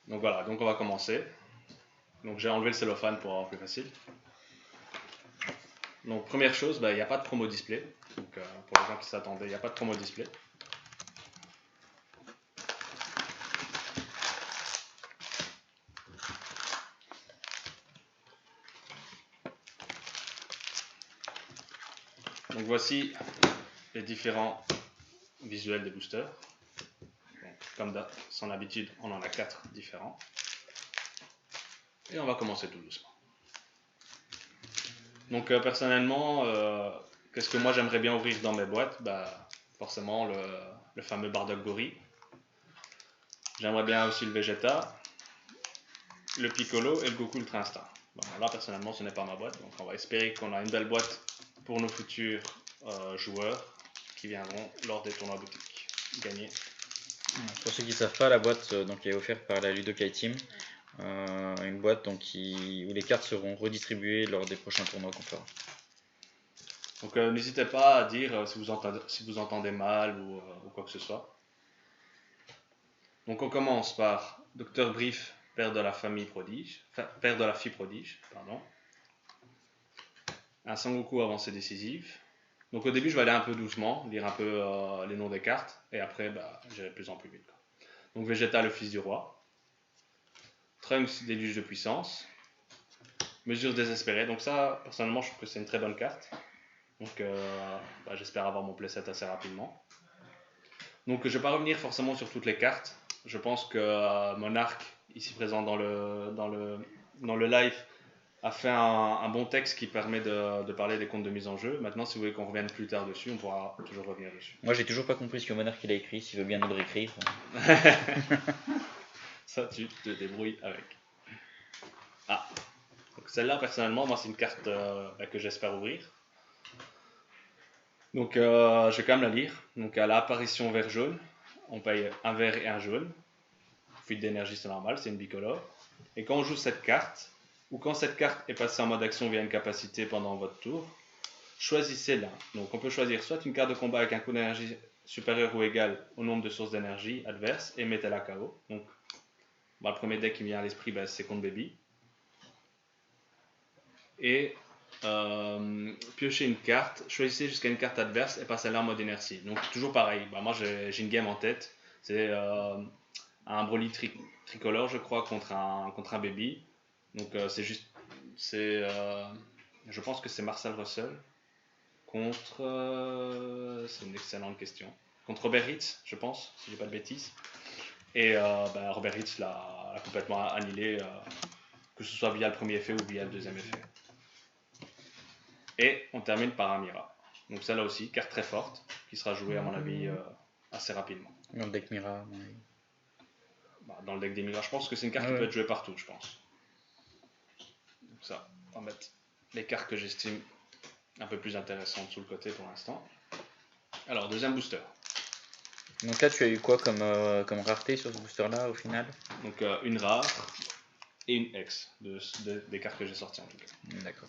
Donc voilà, donc on va commencer. Donc j'ai enlevé le cellophane pour avoir plus facile. Donc première chose, il n'y a pas de promo display. Donc pour les gens qui s'attendaient, il n'y a pas de promo display. Donc voici les différents visuels des boosters. Donc, comme son habitude, on en a 4 différents. Et on va commencer tout doucement. Donc personnellement, qu'est-ce que moi j'aimerais bien ouvrir dans mes boîtes? Forcément le fameux Bardock Gory. J'aimerais bien aussi le Vegeta, le Piccolo et le Goku Ultra Instinct. Bon, là personnellement ce n'est pas ma boîte, donc on va espérer qu'on a une belle boîte pour nos futurs joueurs qui viendront lors des tournois boutiques gagner. Pour ceux qui ne savent pas, la boîte donc, est offerte par la Ludokai Team. Une boîte donc, où les cartes seront redistribuées lors des prochains tournois qu'on fera. Donc n'hésitez pas à dire si vous entendez mal ou quoi que ce soit. Donc on commence par Dr Brief, père de la famille prodige, père de la fille prodige, pardon. Un Sangoku avancée décisive. Donc au début je vais aller un peu doucement, lire un peu les noms des cartes, et après j'irai de plus en plus vite. Donc Vegeta, le fils du roi. Trunks, déluge de puissance. Mesure désespérée. Donc ça, personnellement, je trouve que c'est une très bonne carte. Donc j'espère avoir mon playset assez rapidement. Donc je ne vais pas revenir forcément sur toutes les cartes. Je pense que Monarch, ici présent dans le live, a fait un bon texte qui permet de parler des comptes de mise en jeu. Maintenant, si vous voulez qu'on revienne plus tard dessus, on pourra toujours revenir dessus. Moi, j'ai toujours pas compris ce que Monarch il a écrit, s'il veut bien nous le réécrire. Ça, tu te débrouilles avec. Donc celle-là, personnellement, moi, c'est une carte que j'espère ouvrir. Donc, je vais quand même la lire. Donc, à l'apparition vert-jaune, on paye un vert et un jaune. Fuite d'énergie, c'est normal, c'est une bicolore. Et quand on joue cette carte, ou quand cette carte est passée en mode action via une capacité pendant votre tour, choisissez l'un. Donc, on peut choisir soit une carte de combat avec un coût d'énergie supérieur ou égal au nombre de sources d'énergie adverses et mettez-la KO. Donc, le premier deck qui me vient à l'esprit, c'est contre Baby. Et piocher une carte, choisissez jusqu'à une carte adverse et passez là en mode inertie. Donc toujours pareil, moi j'ai une game en tête, c'est un Broly tricolore je crois contre un Baby. Donc je pense que c'est Marcel Russell contre, c'est une excellente question, contre Robert Hitz je pense, si j'ai pas de bêtises. Et Robert Hitz l'a complètement annihilé, que ce soit via le premier effet ou via le deuxième effet. Et on termine par un Mira. Donc celle-là aussi, carte très forte, qui sera jouée à mon avis assez rapidement. Dans le deck Mira, à mon avis. Dans le deck des Mira, je pense que c'est une carte qui peut être jouée partout, je pense. Donc ça, on va mettre les cartes que j'estime un peu plus intéressantes sous le côté pour l'instant. Alors, deuxième booster. Donc là, tu as eu quoi comme rareté sur ce booster-là, au final? Donc une rare et une X, des cartes que j'ai sorties en tout cas. D'accord.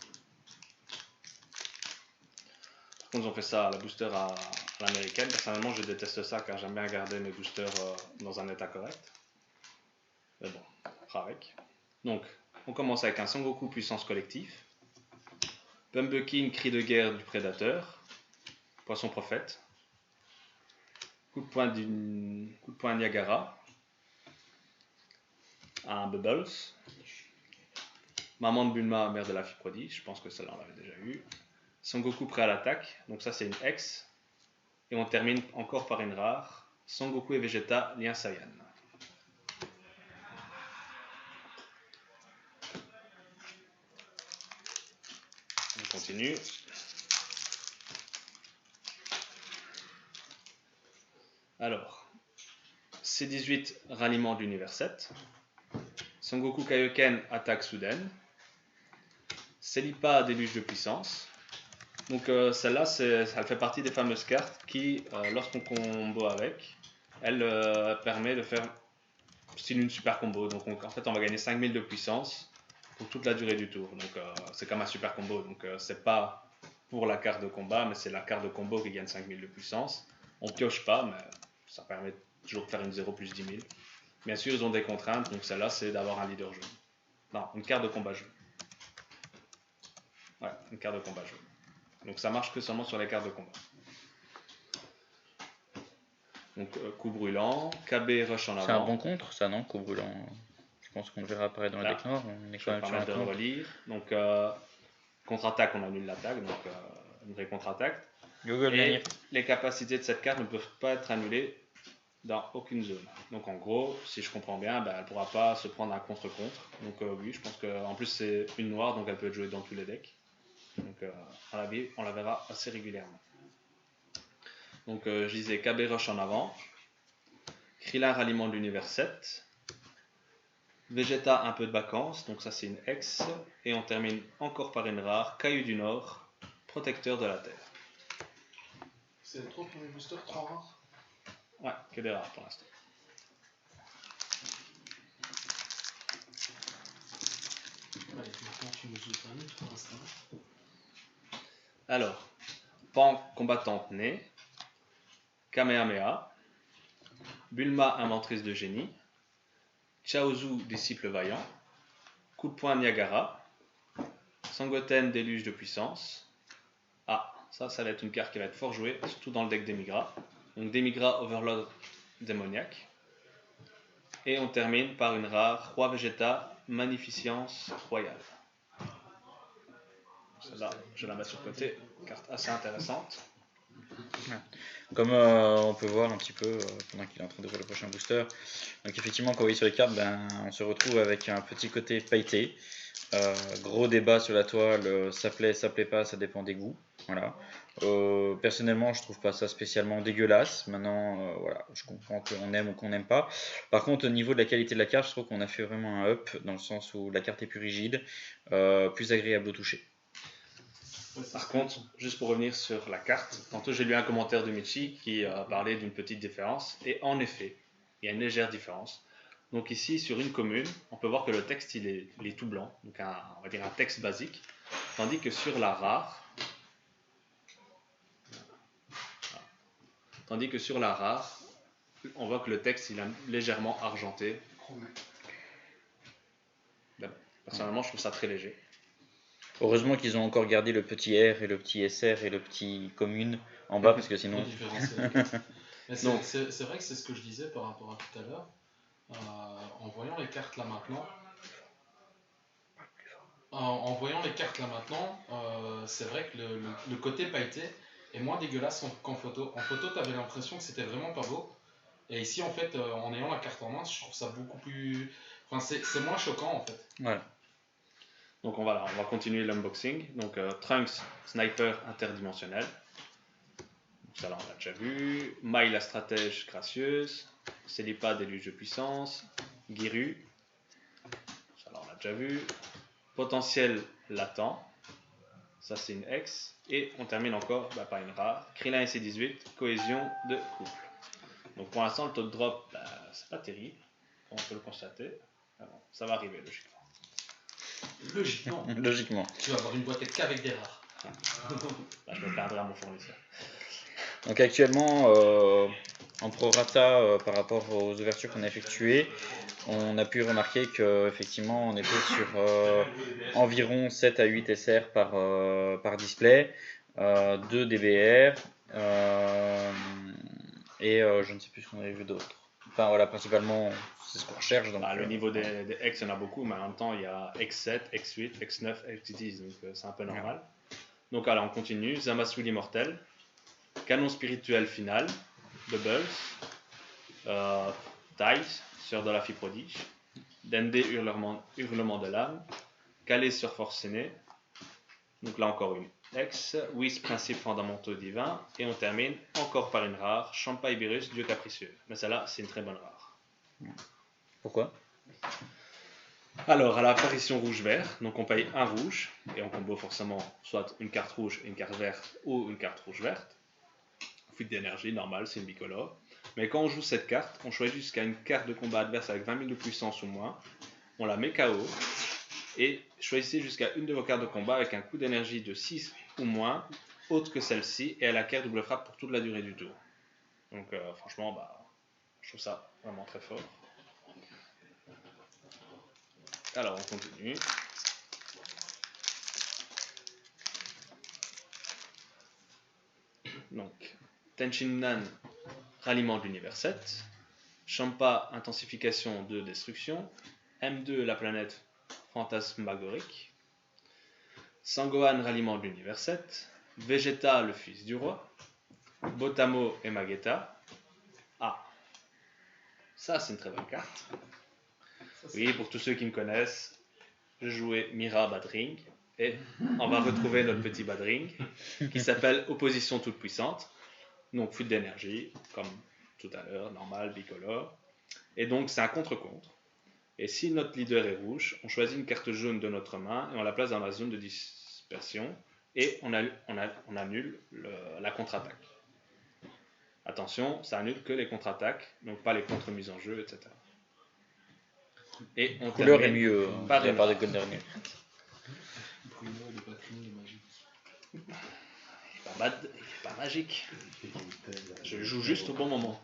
Quand ils ont fait ça à la booster à l'américaine, personnellement je déteste ça car j'aime bien garder mes boosters dans un état correct. Mais bon, on fera avec. Donc, on commence avec un Sangoku puissance collective, Pumbukin cri de guerre du prédateur, Poisson prophète, coup de poing Niagara, un Bubbles, Maman de Bulma, mère de la fille prodige, je pense que celle-là on l'avait déjà eu. Sangoku prêt à l'attaque, donc ça c'est une X. Et on termine encore par une rare, Sangoku et Vegeta, lien Saiyan. On continue. Alors, C18, ralliement de l'univers 7. Sangoku Kaioken, attaque soudaine. Celipa, déluge de puissance. Donc celle-là, elle fait partie des fameuses cartes qui, lorsqu'on combo avec, elle permet de faire style une super combo. Donc en fait, on va gagner 5000 de puissance pour toute la durée du tour. Donc c'est comme un super combo. Donc c'est pas pour la carte de combat, mais c'est la carte de combo qui gagne 5000 de puissance. On pioche pas, mais ça permet toujours de faire une 0 plus 10 000. Bien sûr, ils ont des contraintes, donc celle-là, c'est d'avoir un leader jaune. Non, une carte de combat jaune. Ouais, une carte de combat jaune. Donc ça marche que seulement sur les cartes de combat. Donc coup brûlant, KB rush en avant. C'est un bon contre, ça, non? Coup brûlant. Je pense qu'on le verra apparaître dans la Là, deck noire. On est je quand vais même sur un permettre de le contre. relire. Donc contre-attaque, on annule l'attaque, donc une vraie contre-attaque. Google, Et venir. les capacités de cette carte ne peuvent pas être annulées dans aucune zone. Donc en gros, si je comprends bien, elle ne pourra pas se prendre un contre-contre. Donc oui, je pense qu'en plus c'est une noire, donc elle peut être jouée dans tous les decks. Donc on la verra assez régulièrement. Donc je disais KB Rush en avant, Krillin Ralliement de l'univers 7, Vegeta un peu de vacances, donc ça c'est une X, et on termine encore par une rare, Caillou du Nord, protecteur de la Terre. C'est trop pour les boosters, 3 rares. Ouais, que des rares pour l'instant. Allez, maintenant tu nous ouvres un autre pour l'instant. Alors, Pan combattante née, Kamehameha, Bulma inventrice de génie, Chaozu disciple vaillant, Coup de poing Niagara, Sangoten déluge de puissance. Ah, ça va être une carte qui va être fort jouée, surtout dans le deck d'Emigra. Donc d'Emigra Overlord démoniaque. Et on termine par une rare Roi Vegeta Magnificence Royale. Celle-là, je la mets sur le côté, carte assez intéressante. Comme on peut voir un petit peu pendant qu'il est en train d'ouvrir le prochain booster. Donc effectivement, quand vous voyez sur les cartes, on se retrouve avec un petit côté pailleté. Gros débat sur la toile, ça plaît pas, ça dépend des goûts. Voilà. Personnellement, je trouve pas ça spécialement dégueulasse. Maintenant, voilà, je comprends qu'on aime ou qu'on n'aime pas. Par contre, au niveau de la qualité de la carte, je trouve qu'on a fait vraiment un up dans le sens où la carte est plus rigide, plus agréable au toucher. Par contre, juste pour revenir sur la carte, tantôt j'ai lu un commentaire de Michi qui parlait d'une petite différence, et en effet, il y a une légère différence. Donc ici, sur une commune, on peut voir que le texte il est tout blanc, donc on va dire un texte basique, tandis que sur la rare, on voit que le texte il est légèrement argenté. Personnellement, je trouve ça très léger. Heureusement qu'ils ont encore gardé le petit R et le petit SR et le petit commune en bas, parce que sinon... C'est vrai que c'est ce que je disais par rapport à tout à l'heure. En voyant les cartes là maintenant, c'est vrai que le côté pailleté est moins dégueulasse qu'en photo. En photo, tu avais l'impression que c'était vraiment pas beau. Et ici, en fait, en ayant la carte en main, je trouve ça beaucoup plus... Enfin, c'est moins choquant, en fait. Voilà. Donc on va continuer l'unboxing. Donc Trunks, sniper interdimensionnel. Donc ça là on l'a déjà vu. Mai la stratège gracieuse. Célipa déluge de puissance. Giru. Ça là on l'a déjà vu. Potentiel latent. Ça c'est une X. Et on termine encore par une rare. Krillin SC18, cohésion de couple. Donc pour l'instant le taux de drop, c'est pas terrible. On peut le constater. Alors, ça va arriver logiquement. Logiquement. Tu vas avoir une boîte qu'avec des rares. Je me plaindrai à mon fournisseur. Donc actuellement, en prorata par rapport aux ouvertures qu'on a effectuées, on a pu remarquer qu'effectivement on était sur environ 7 à 8 SR par display, 2 DBR, et je ne sais plus ce qu'on avait vu d'autre. Enfin voilà, principalement c'est ce qu'on recherche. Donc, le niveau des X, il y en a beaucoup, mais en même temps il y a X7, X8, X9, X10, donc c'est un peu normal. Ouais. Donc alors on continue, Zamasu l'immortel, canon spirituel final, Bubbles, Dice, sœur de la fille prodige, Dende hurlement de l'âme, Calais sur force aînée, donc là encore une X, Whis principes fondamentaux divins, et on termine encore par une rare, Champa Ibirus, dieu capricieux. Mais celle-là, c'est une très bonne rare. Pourquoi ? Alors, à l'apparition rouge-vert, donc on paye un rouge, et on combo forcément soit une carte rouge et une carte verte, ou une carte rouge-verte. Fuite d'énergie, normal, c'est une bicolore. Mais quand on joue cette carte, on choisit jusqu'à une carte de combat adverse avec 20 000 de puissance ou moins, on la met KO, et choisissez jusqu'à une de vos cartes de combat avec un coût d'énergie de 6 ou moins, autre que celle-ci, et elle acquiert double frappe pour toute la durée du tour. Donc franchement, je trouve ça vraiment très fort. Alors, on continue. Donc, Tenshinhan, ralliement de l'univers 7. Champa, intensification de destruction. M2, la planète fantasmagorique. Sangohan, ralliement de l'univers 7. Vegeta, le fils du roi. Botamo et Magetta. Ah, ça c'est une très bonne carte. Oui, pour tous ceux qui me connaissent, je jouais Mira Badring. Et on va retrouver notre petit Badring qui s'appelle Opposition toute puissante. Donc fuite d'énergie, comme tout à l'heure, normal, bicolore. Et donc c'est un contre-contre. Et si notre leader est rouge, on choisit une carte jaune de notre main et on la place dans la zone de dispersion et on annule la contre-attaque. Attention, ça annule que les contre-attaques, donc pas les contre-mises en jeu, etc. Et on Couleur est termine mieux par de la part de Renard. Gondorni. Bruno, il est pas clean, il est magique. Il est pas magique. Je joue juste au bon moment.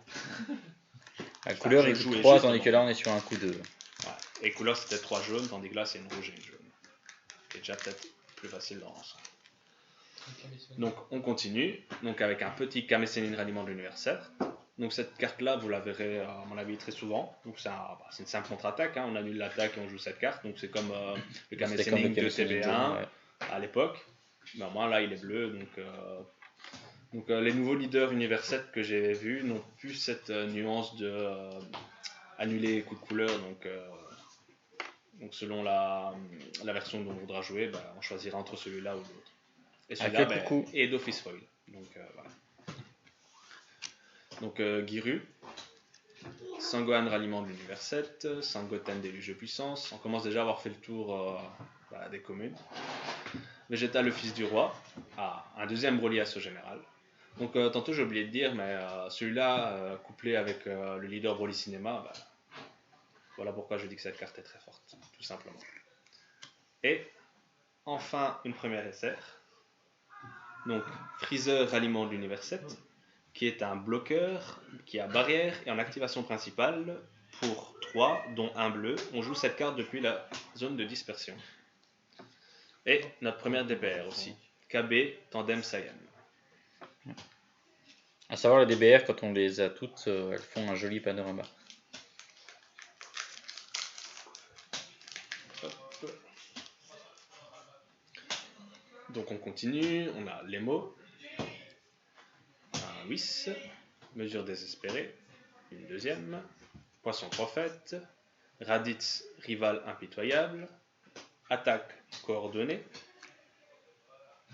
La couleur je est coûte jouais 3, juste tandis avant. que là on est sur un coup 2. Ouais. Et couleur c'était 3 jaunes, tandis que là c'est une rouge et une jaune. C'est déjà peut-être plus facile dans l'ensemble. Donc on continue, donc avec un petit Kame-Sennin ralliement de l'univers 7. Donc cette carte là vous la verrez à mon avis très souvent. Donc c'est une simple contre-attaque, hein. On annule l'attaque et on joue cette carte. Donc c'est comme le Kame-Sennin de TB1 ouais. à l'époque. Mais au moins là il est bleu. Donc les nouveaux leaders univers 7 que j'ai vus n'ont plus cette nuance de annuler coup de couleur. Donc selon la version dont on voudra jouer, on choisira entre celui-là ou l'autre. Et celui-là est d'office foil. Donc voilà. Donc Giru, Sangohan ralliement de l'univers 7, Sangoten déluge de puissance. On commence déjà à avoir fait le tour des communes. Vegeta le fils du roi, un deuxième Broly Asso général. Donc tantôt j'ai oublié de dire, mais celui-là couplé avec le leader Broly Cinéma, voilà pourquoi je dis que cette carte est très forte, tout simplement. Et enfin une première SR. Donc Freezer ralliement de l'univers 7, qui est un bloqueur qui a barrière et en activation principale pour 3, dont un bleu. On joue cette carte depuis la zone de dispersion. Et notre première DPR aussi, KB Tandem Saiyan. À savoir les DBR, quand on les a toutes, elles font un joli panorama. Donc on continue, on a les mots, un Whis, mesure désespérée, une deuxième, poisson prophète, Raditz rival impitoyable, attaque coordonnée,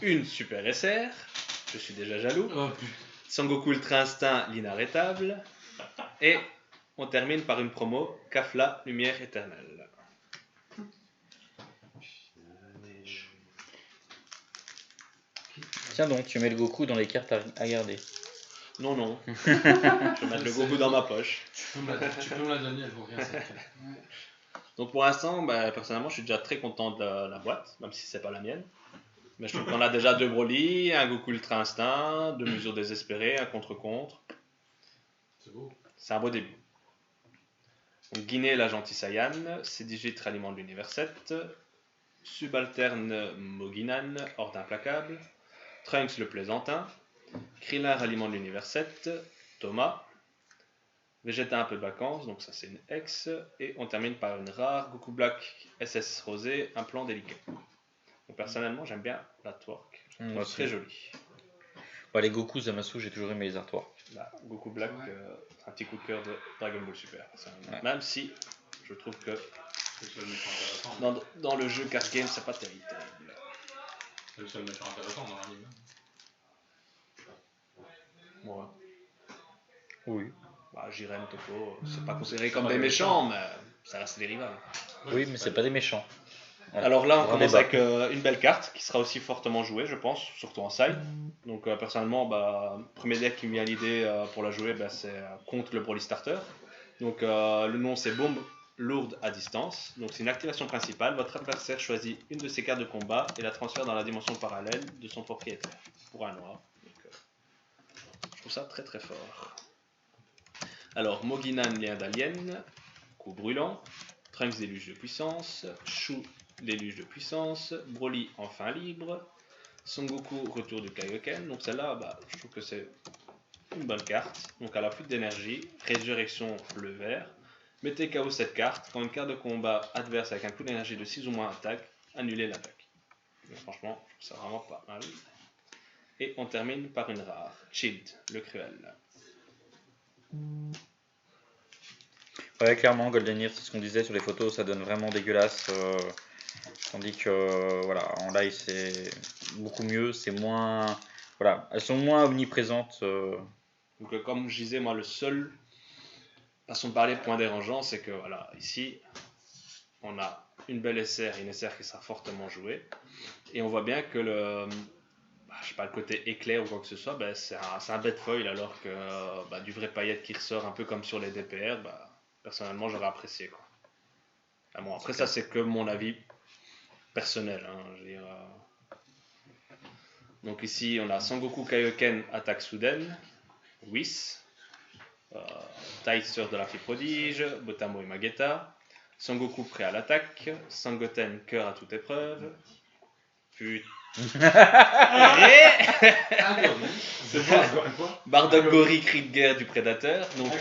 une super SR, je suis déjà jaloux, Sangoku Ultra Instinct l'inarrêtable, et on termine par une promo Kafla lumière éternelle. Tiens donc, tu mets le Goku dans les cartes à garder. Non. Je vais mettre le Goku dans ma poche. Tu peux me la donner, elle vaut rien cette carte. Donc pour l'instant, personnellement, je suis déjà très content de la boîte, même si c'est pas la mienne. Mais je trouve qu'on a déjà 2 Broly, un Goku Ultra Instinct, 2 mesures désespérées, un contre-contre. C'est beau. C'est un beau début. Donc Guinée, la gentille Saiyan, C18 ralliement de l'univers 7, Subalterne Moginan, Horde implacable, Trunks le plaisantin, Krillin ralliement de l'univers 7, Thomas, Vegeta un peu de vacances, donc ça c'est une X, et on termine par une rare Goku Black SS Rosé, un plan délicat. Donc personnellement j'aime bien l'artwork, je trouve très joli. Les Goku Zamasu, j'ai toujours aimé les artworks. Goku Black, un petit coup de cœur de Dragon Ball Super. Même si je trouve que dans le jeu card game c'est pas terrible. C'est le seul méchant intéressant dans l'anime. Ouais. Oui. Jiren, Toppo, c'est pas considéré comme des méchants, mais ça reste des rivales. Oui, mais c'est pas des méchants. Voilà. Alors là, on commence avec une belle carte qui sera aussi fortement jouée, je pense, surtout en side. Donc personnellement, premier deck qui me vient à l'idée pour la jouer, c'est contre le Broly Starter. Donc le nom c'est Bombe lourde à distance. Donc c'est une activation principale. Votre adversaire choisit une de ses cartes de combat et la transfère dans la dimension parallèle de son propriétaire pour un noir. Donc, je trouve ça très très fort. Alors Moginan lien d'alien, coup brûlant. Trunks déluge de puissance, Shu déluge de puissance, Broly enfin libre, Son Goku retour du Kaioken. Donc celle-là, je trouve que c'est une bonne carte. Donc elle a plus d'énergie, résurrection bleu vert. Mettez KO cette carte. Quand une carte de combat adverse avec un coup d'énergie de 6 ou moins attaque, annulez l'attaque. Donc franchement, je trouve ça vraiment pas mal. Et on termine par une rare, Chilled, le cruel. Ouais, clairement, Golden Ear, c'est ce qu'on disait sur les photos, ça donne vraiment dégueulasse. Tandis que voilà, en live c'est beaucoup mieux, c'est moins. Voilà, elles sont moins omniprésentes. Donc comme je disais, moi le seul façon de parler point dérangeant, c'est que voilà, ici on a une belle SR, une SR qui sera fortement jouée, et on voit bien que le côté éclair ou quoi que ce soit, c'est un bête foil, alors que du vrai paillette qui ressort un peu comme sur les DPR, personnellement j'aurais apprécié quoi. Bon, après ça c'est que mon avis personnel, hein, je veux dire, Donc ici on a Sangoku Kaioken attaque soudaine, Whis, Tide sœur de la fille prodige, Botamo et Magetta, Sangoku prêt à l'attaque, Sangoten cœur à toute épreuve, puis Bardock Gori cri de guerre du prédateur. Donc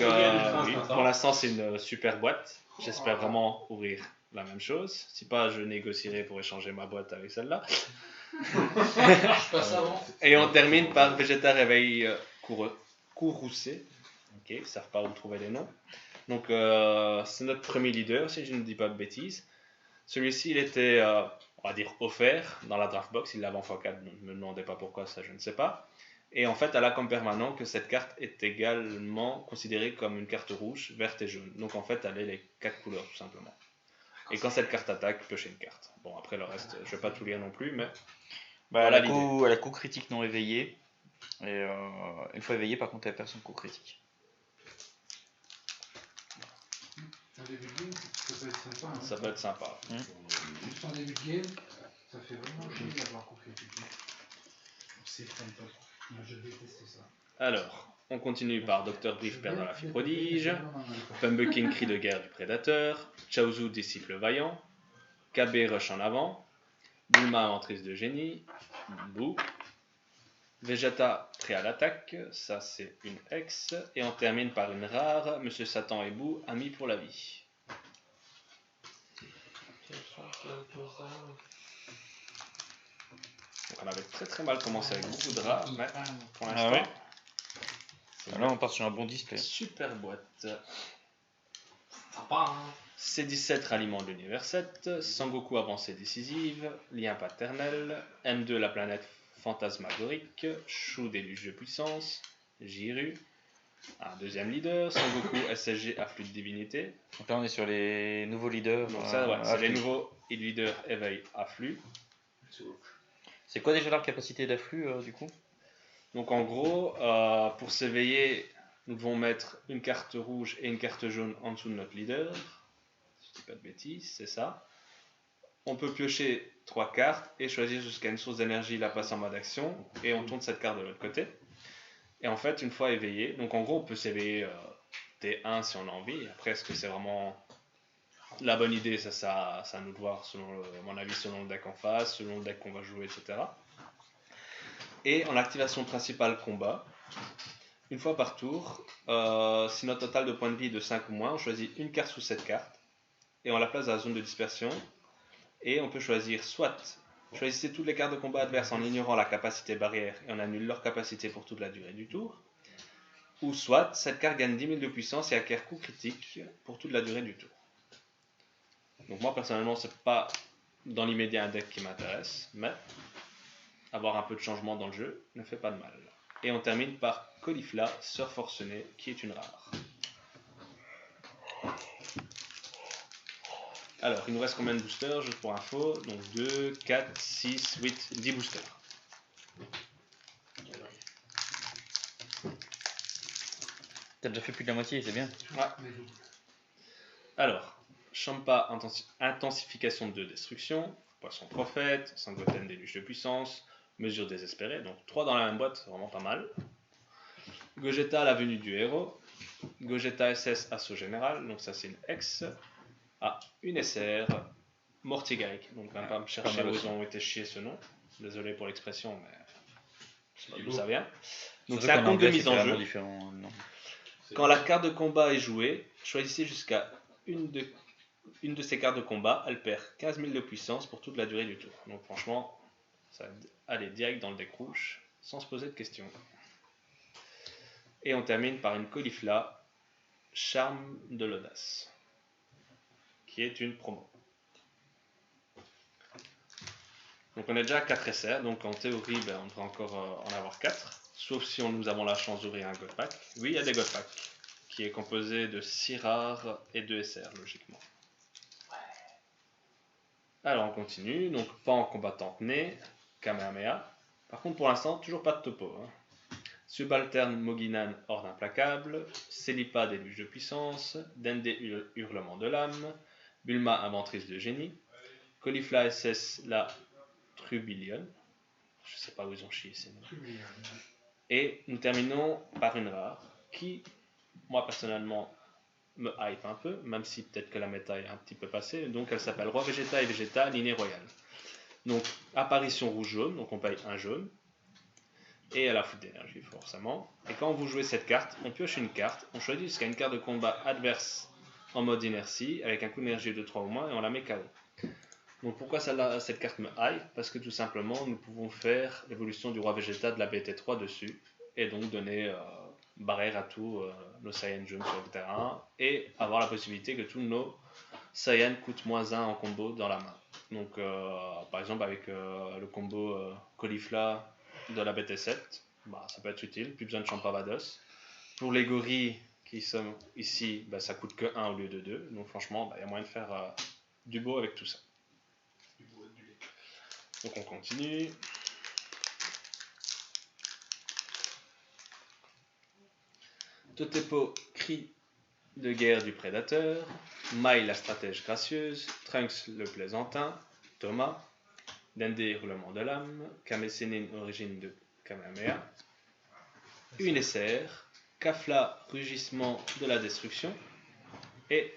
oui, pour l'instant c'est une super boîte. J'espère vraiment ouvrir la même chose. Si pas, je négocierai pour échanger ma boîte avec celle-là. Et on termine par Vegeta Réveil Courroucé. Ok, ils ne savent pas où trouver les noms. Donc c'est notre premier leader, si je ne dis pas de bêtises. Celui-ci, il était, on va dire, offert dans la draft box. Il l'avait en x4, ne me demandez pas pourquoi, ça je ne sais pas. Et en fait, elle a comme permanent que cette carte est également considérée comme une carte rouge, verte et jaune. Donc en fait, elle est les 4 couleurs tout simplement. Et quand cette carte attaque, piocher une carte. Bon, après le reste, je ne vais pas tout lire non plus, mais voilà l'idée. Elle a coup critique non éveillé. Et une fois éveillé, par contre, elle perd son coup critique. Ça peut être sympa. Juste en début de game, ça fait vraiment chier d'avoir coup critique. C'est fantastique. Moi je déteste ça. Alors, on continue par Dr. Brief, père de la fille prodige, Pumbukin, cri de guerre du prédateur, Chaozu, disciple vaillant, KB, rush en avant, Bulma, mentrice de génie, Boo, Vegeta, prêt à l'attaque, ça c'est une ex, et on termine par une rare, Monsieur Satan et Boo, amis pour la vie. Donc on avait très mal commencé avec beaucoup de rares, mais pour l'instant... Là on part sur un bon display. Super boîte. Sympa, hein. C17 ralliement de l'univers 7, Sangoku avancée décisive, lien paternel, M2 la planète fantasmagorique, Shu déluge de puissance, Jiru, un deuxième leader, Sangoku SSG afflux de divinité. Donc là on est sur les nouveaux leaders. Donc ça ouais, c'est les nouveaux leaders éveil afflux. C'est quoi déjà la capacité d'afflux du coup? Donc en gros, pour s'éveiller, nous devons mettre une carte rouge et une carte jaune en dessous de notre leader. Si je dis pas de bêtises, c'est ça. On peut piocher 3 cartes et choisir jusqu'à une source d'énergie, la passe en mode action, et on tourne cette carte de l'autre côté. Et en fait, une fois éveillé, donc en gros, on peut s'éveiller T1 si on a envie. Après, est-ce que c'est vraiment la bonne idée? Ça à nous de voir, selon mon avis, selon le deck en face, selon le deck qu'on va jouer, etc. Et en activation principale combat, une fois par tour, si notre total de points de vie est de 5 ou moins, on choisit une carte sous cette carte et on la place dans la zone de dispersion. Et on peut choisir soit choisissez toutes les cartes de combat adverses en ignorant la capacité barrière et on annule leur capacité pour toute la durée du tour, ou soit cette carte gagne 10 000 de puissance et acquiert coup critique pour toute la durée du tour. Donc moi personnellement c'est pas dans l'immédiat un deck qui m'intéresse, mais avoir un peu de changement dans le jeu ne fait pas de mal. Et on termine par Caulifla, sœur forcenée, qui est une rare. Alors, il nous reste combien de boosters, juste pour info? Donc 2, 4, 6, 8, 10 boosters. T'as déjà fait plus de la moitié, c'est bien. Ouais. Alors, Champa, intensification de destruction, Poisson prophète, Sangoten, déluge de puissance, Mesure désespérée, donc 3 dans la même boîte, c'est vraiment pas mal. Gogeta, la venue du héros. Gogeta SS, assaut général, donc ça c'est une ex. Ah, une SR, Mortigaik. Donc, on va pas me chercher mal où aussi. ils ont été chiés ce nom. Désolé pour l'expression, mais je sais pas C'est d'où beau. ça vient. Donc, Surtout c'est un qu'en compte de anglais, c'est mise en carrément jeu. différent. Non. Quand la carte de combat est jouée, choisissez jusqu'à une de ces cartes de combat. Elle perd 15 000 de puissance pour toute la durée du tour. Donc, franchement, ça va aller direct dans le deck rouge sans se poser de questions. Et on termine par une Caulifla, Charme de l'audace, qui est une promo. Donc on est déjà à 4 SR, donc en théorie on devrait encore en avoir 4, sauf si nous avons la chance d'ouvrir un God Pack. Oui, il y a des God Pack, qui est composé de 6 rares et 2 SR logiquement. Alors on continue, donc pas en combattant né, Kamehameha. Par contre pour l'instant toujours pas de topo. Subalterne Moginan Horde implacable, Célipa déluge de puissance, Dende hurlement de l'âme, Bulma inventrice de génie, Caulifla SS la Trubillion, je sais pas où ils ont chié ces noms. Et nous terminons par une rare qui, moi personnellement, me hype un peu, même si peut-être que la méta est un petit peu passée. Donc elle s'appelle Roi Vegeta et Vegeta, lignée royale. Donc apparition rouge-jaune, donc on paye un jaune. Et elle a foot d'énergie forcément. Et quand vous jouez cette carte, on pioche une carte, on choisit jusqu'à une carte de combat adverse en mode inertie, avec un coup d'énergie de 3 ou moins, et on la met KO. Donc pourquoi cette carte me hype? Parce que tout simplement nous pouvons faire l'évolution du roi Vegeta de la BT3 dessus, et donc donner barrière à tous nos Saiyans jaunes sur le terrain, et avoir la possibilité que tous nos Saiyans coûtent moins 1 en combo dans la main. Donc par exemple avec le combo Caulifla de la BT7, ça peut être utile, plus besoin de Champavados. Pour les gorilles qui sont ici, ça coûte que 1 au lieu de 2, donc franchement il y a moyen de faire du beau avec tout ça. Donc on continue. Totepo, cri de guerre du prédateur, Mai la stratège gracieuse, Trunks le plaisantin, Thomas, Dende roulement de l'âme, Kame-Sennin origine de Kamehameha, une SR, Kafla rugissement de la destruction et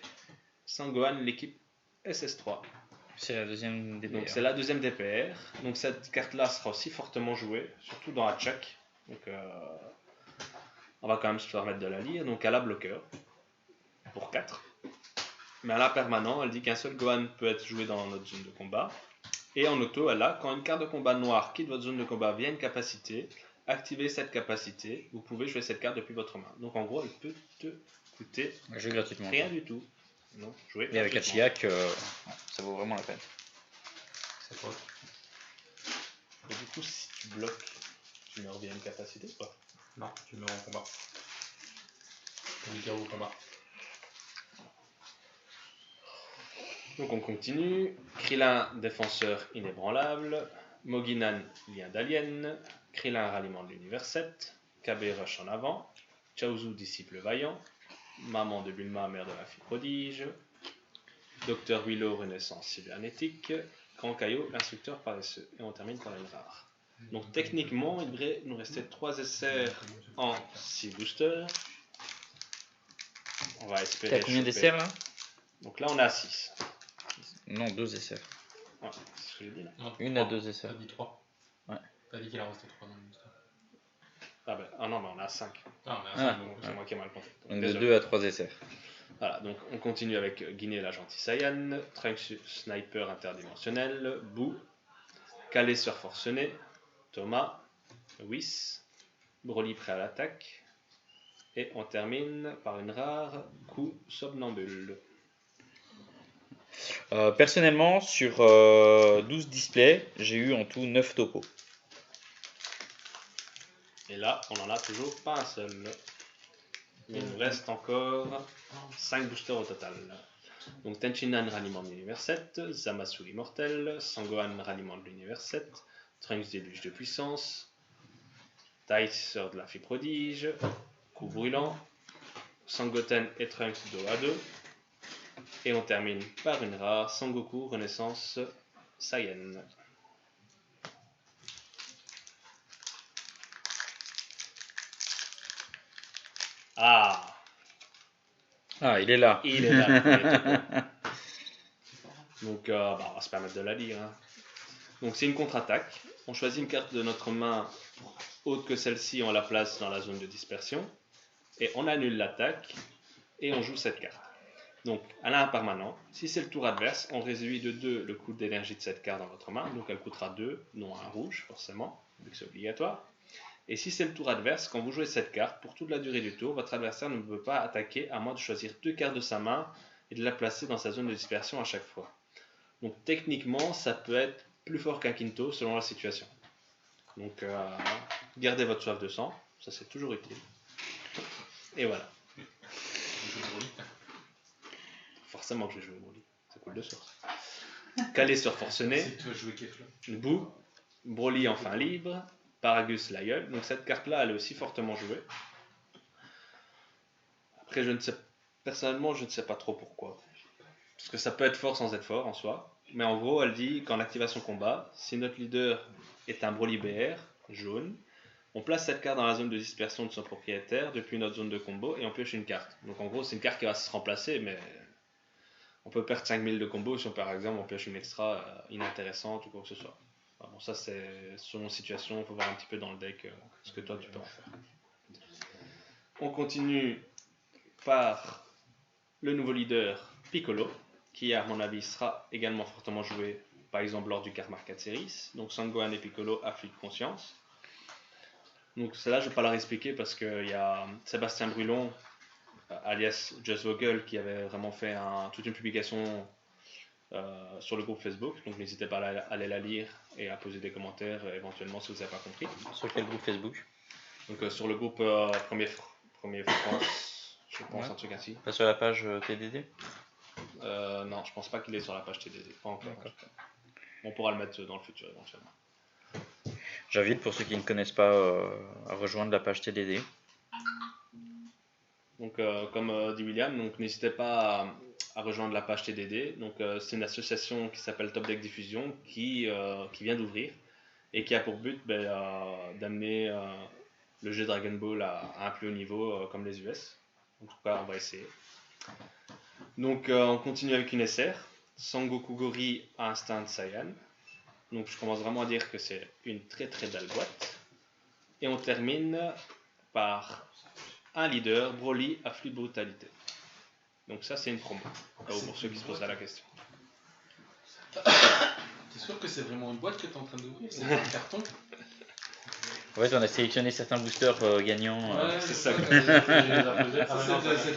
Sangohan l'équipe SS3. C'est la deuxième DPR. Donc c'est la deuxième DPR. Donc cette carte-là sera aussi fortement jouée, surtout dans la check. Donc on va quand même se permettre de la lire. Donc elle a bloqueur pour 4. Mais elle a permanent, elle dit qu'un seul Gohan peut être joué dans notre zone de combat. Et en auto, elle a, quand une carte de combat noire quitte votre zone de combat via une capacité, activez cette capacité, vous pouvez jouer cette carte depuis votre main. Donc en gros, elle peut te coûter Jouer gratuitement. rien du tout. Non, jouer Et avec gratuitement. Hachiyak, ça vaut vraiment la peine. C'est quoi? Et du coup, si tu bloques, tu mets via une capacité ou pas? Non, tu meurs en combat. On au combat. Donc on continue. Krillin, défenseur inébranlable. Moginan, lien d'alien. Krillin, ralliement de l'univers 7. KB, rush en avant. Chaozu, disciple vaillant. Maman de Bulma, mère de la fille prodige. Docteur Willow, renaissance cybernétique. Grand Kaio, l'instructeur paresseux. Et on termine par une rare. Donc techniquement, il devrait nous rester 3 SR en 6 boosters. On va espérer. T'as combien choper. d'essais là? Donc là, on est à 6. Non, 2 essais. Ouais, c'est ce que j'ai dit là. Non, Une 3. à 2 essais. T'as dit 3. Ouais. T'as dit qu'il en restait 3 dans le booster. Ah non, mais on a 5. Ah, mais Ah. bon, C'est moi qui ai mal compté. Donc de Désolé. 2 à 3 essais. Voilà, donc on continue avec Guinée la gentille Saiyan, Trunks sniper interdimensionnel, Boo, Calais sur forcené, Thomas, Whis, Broly prêt à l'attaque, et on termine par une rare coup somnambule. Personnellement, sur 12 displays, j'ai eu en tout 9 topos. Et là, on en a toujours pas un seul. Il nous reste encore 5 boosters au total. Donc Tenchinan, ralliement de l'univers 7, Zamasu immortel, Sangohan, ralliement de l'univers 7, Trunks, déluge de puissance, Tai, sœur de la fille prodige, coup brûlant, Sangoten et Trunks dos à dos. Et on termine par une rare, Sangoku, renaissance Saiyan. Ah, Ah, il est là. il est là. Il est topo. Donc on va se permettre de la lire. Hein. Donc c'est une contre-attaque. On choisit une carte de notre main autre que celle-ci, on la place dans la zone de dispersion. Et on annule l'attaque et on joue cette carte. Donc elle a un permanent. Si c'est le tour adverse, on réduit de 2 le coût d'énergie de cette carte dans votre main. Donc elle coûtera 2, non un rouge forcément, vu que c'est obligatoire. Et si c'est le tour adverse, quand vous jouez cette carte, pour toute la durée du tour, votre adversaire ne peut pas attaquer à moins de choisir 2 cartes de sa main et de la placer dans sa zone de dispersion à chaque fois. Donc techniquement, ça peut être plus fort qu'un quinto selon la situation. Donc gardez votre soif de sang, ça c'est toujours utile. Et voilà. Forcément que je joue au Broly, ça coule de source. Calé sur Forcené, C'est que tu vas jouer Kefla. Boo, Broly enfin libre, Paragus la gueule. Donc cette carte-là, elle est aussi fortement jouée. Après, personnellement, je ne sais pas trop pourquoi. Parce que ça peut être fort sans être fort en soi. Mais en gros, elle dit qu'en activation combat, si notre leader est un Broly BR, jaune, on place cette carte dans la zone de dispersion de son propriétaire depuis notre zone de combo et on pioche une carte. Donc en gros, c'est une carte qui va se remplacer, mais on peut perdre 5000 de combo si par exemple on pioche une extra inintéressante ou quoi que ce soit. Enfin, bon, ça c'est selon la situation, il faut voir un petit peu dans le deck ce que toi tu peux en faire. On continue par le nouveau leader Piccolo, qui à mon avis sera également fortement joué par exemple lors du Karma 4 Series. Donc Sangohan et Piccolo affluent de conscience. Donc celle-là je ne vais pas la réexpliquer parce qu'il y a Sébastien Brulon, alias Just Vocal, qui avait vraiment fait toute une publication sur le groupe Facebook. Donc n'hésitez pas à aller la lire et à poser des commentaires éventuellement si vous n'avez pas compris. Sur quel groupe Facebook? Donc sur le groupe Premier France, je pense, un truc ainsi. Pas sur la page TDD? Non, je pense pas qu'il est sur la page TDD, pas encore. On pourra le mettre dans le futur éventuellement. J'invite pour ceux qui ne connaissent pas à rejoindre la page TDD. Donc comme dit William, donc n'hésitez pas à rejoindre la page TDD. Donc c'est une association qui s'appelle Top Deck Diffusion qui vient d'ouvrir et qui a pour but d'amener le jeu Dragon Ball à un plus haut niveau comme les US. En tout cas, on va essayer. Donc on continue avec une SR, Sangoku Gori Instinct Saiyan. Donc je commence vraiment à dire que c'est une très très belle boîte. Et on termine par un leader, Broly, afflux de brutalité. Donc ça c'est une promo, pour ceux qui se poseraient la question. T'es sûr que c'est vraiment une boîte que t'es en train d'ouvrir? C'est pas un carton? En fait, on a sélectionné certains boosters gagnants. Ouais, c'est ça.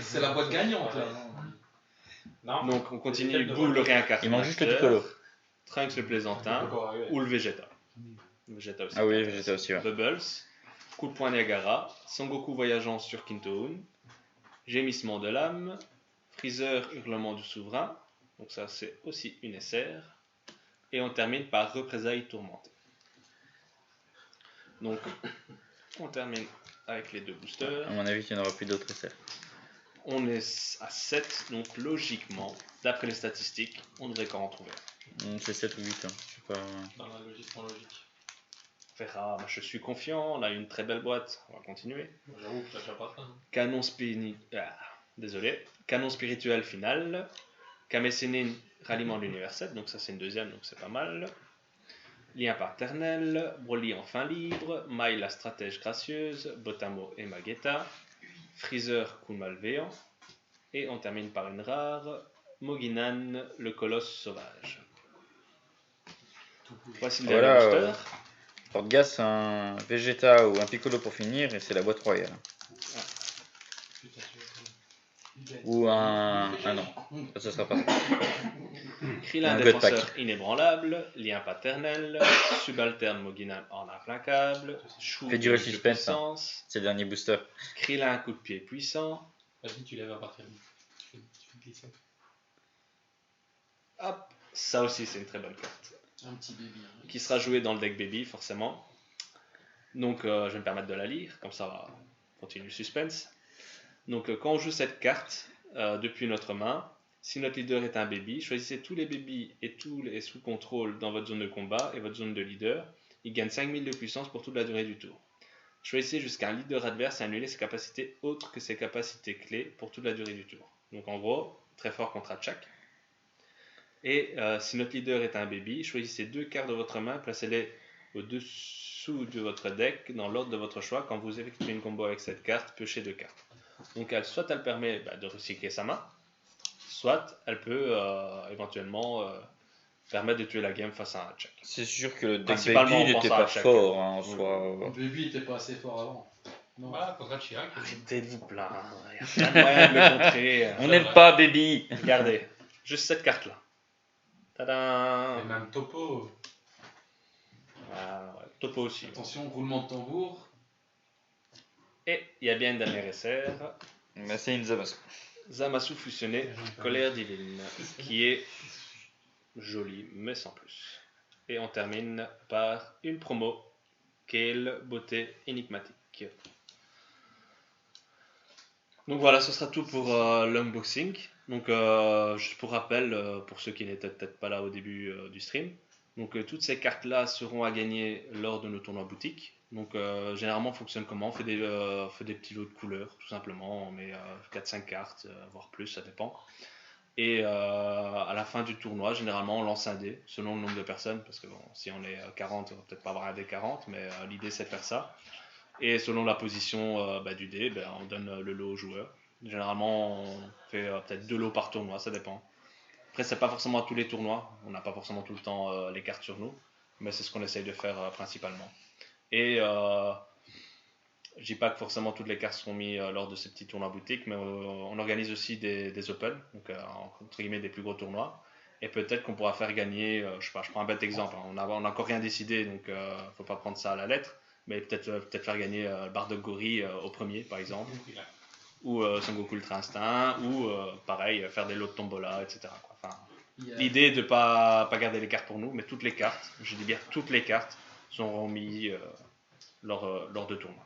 C'est la boîte gagnante. Non. Donc on continue, Boo le réincarnateur. Il manque juste le Piccolo. Trunks le plaisantin ou le Vegeta. Vegeta aussi. Ah oui, Vegeta aussi, ouais. Bubbles, coup de poing Niagara, Sangoku voyageant sur Kintoon, gémissement de l'âme, Freezer hurlement du souverain, donc ça c'est aussi une SR, et on termine par représailles tourmentées. Donc on termine avec les deux boosters. À mon avis, il n'y en aura plus d'autres SR. On est à 7, donc logiquement, d'après les statistiques, on devrait qu'en retrouver. C'est 7 ou 8, hein. Je sais pas. Dans la logique, sans logique. On verra, je suis confiant, on a une très belle boîte, on va continuer. J'avoue que t'as pas faim. Canon spirituel final, Kame Sennin ralliement de l'univers 7, donc ça c'est une deuxième, donc c'est pas mal. Lien paternel, Broly enfin libre, Mai la stratège gracieuse, Botamo et Magetta, Freezer coup de malveillant, et on termine par une rare, Moginan le colosse sauvage. Voici le Voilà, booster. Porte-Gas, un Vegeta ou un Piccolo pour finir, et c'est la boîte royale. Ou un. Ah non, ça sera pas ça. Krillin Un défenseur inébranlable, lien paternel, subalterne Moginan en implacable, Chou Fais durer le de suspense, puissance, c'est le dernier booster. Krillin coup de pied puissant, Vas-y, tu lèves à partir de tu fais glisser. hop, ça aussi c'est une très bonne carte, Un petit baby. qui sera jouée dans le deck baby forcément. Donc je vais me permettre de la lire, comme ça on va continuer le suspense. Donc quand on joue cette carte depuis notre main, si notre leader est un baby, choisissez tous les babies et tous les sous contrôle dans votre zone de combat et votre zone de leader. Il gagne 5000 de puissance pour toute la durée du tour. Choisissez jusqu'à un leader adverse et annulez ses capacités autres que ses capacités clés pour toute la durée du tour. Donc en gros, très fort contre Achak. Et si notre leader est un baby, choisissez 2 cartes de votre main, placez-les au-dessous de votre deck dans l'ordre de votre choix. Quand vous effectuez une combo avec cette carte, piochez 2 cartes. Donc soit elle permet de recycler sa main, soit elle peut éventuellement permettre de tuer la game face à un check. C'est sûr que le deck Principalement, baby on pense n'était à pas chaque- fort en Oui. soi. Baby était pas assez fort avant. Non. Voilà, contre Chirac. Arrêtez de vous plaindre, il y a plein de moyens de le contrer. On n'aime pas baby. Regardez, juste cette carte-là. Tadam! Et même Topo. Ah, ouais, Topo aussi. Attention, roulement de tambour. Et il y a bien une dernière SR, Mais c'est une Zamasu. Zamasu fusionné, colère divine, qui est jolie, mais sans plus. Et on termine par une promo, Kale, beauté énigmatique. Donc voilà, ce sera tout pour l'unboxing. Donc juste pour rappel, pour ceux qui n'étaient peut-être pas là au début du stream, donc toutes ces cartes-là seront à gagner lors de nos tournois boutiques. Donc généralement on fonctionne comment? On fait des petits lots de couleurs, tout simplement. On met 4-5 cartes, voire plus, ça dépend. Et à la fin du tournoi, généralement on lance un dé, selon le nombre de personnes, parce que bon, si on est 40, on va peut-être pas avoir un dé 40, mais l'idée c'est de faire ça. Et selon la position du dé, on donne le lot au joueur. Généralement, on fait peut-être 2 lots par tournoi, ça dépend. Après, c'est pas forcément à tous les tournois, on n'a pas forcément tout le temps les cartes sur nous, mais c'est ce qu'on essaye de faire principalement. Et je dis pas que forcément toutes les cartes seront mises lors de ces petits tournois boutiques, mais on organise aussi des open, donc entre guillemets des plus gros tournois. Et peut-être qu'on pourra faire gagner, je sais pas, je prends un bête exemple, hein, on n'a encore rien décidé, donc faut pas prendre ça à la lettre. Mais peut-être faire gagner Bardock Gori au premier, par exemple, ou Son Goku Ultra Instinct, ou pareil, faire des lots de tombola, etc. quoi. Enfin, l'idée est de pas garder les cartes pour nous, mais toutes les cartes, je dis bien toutes les cartes, seront mises lors de tournois.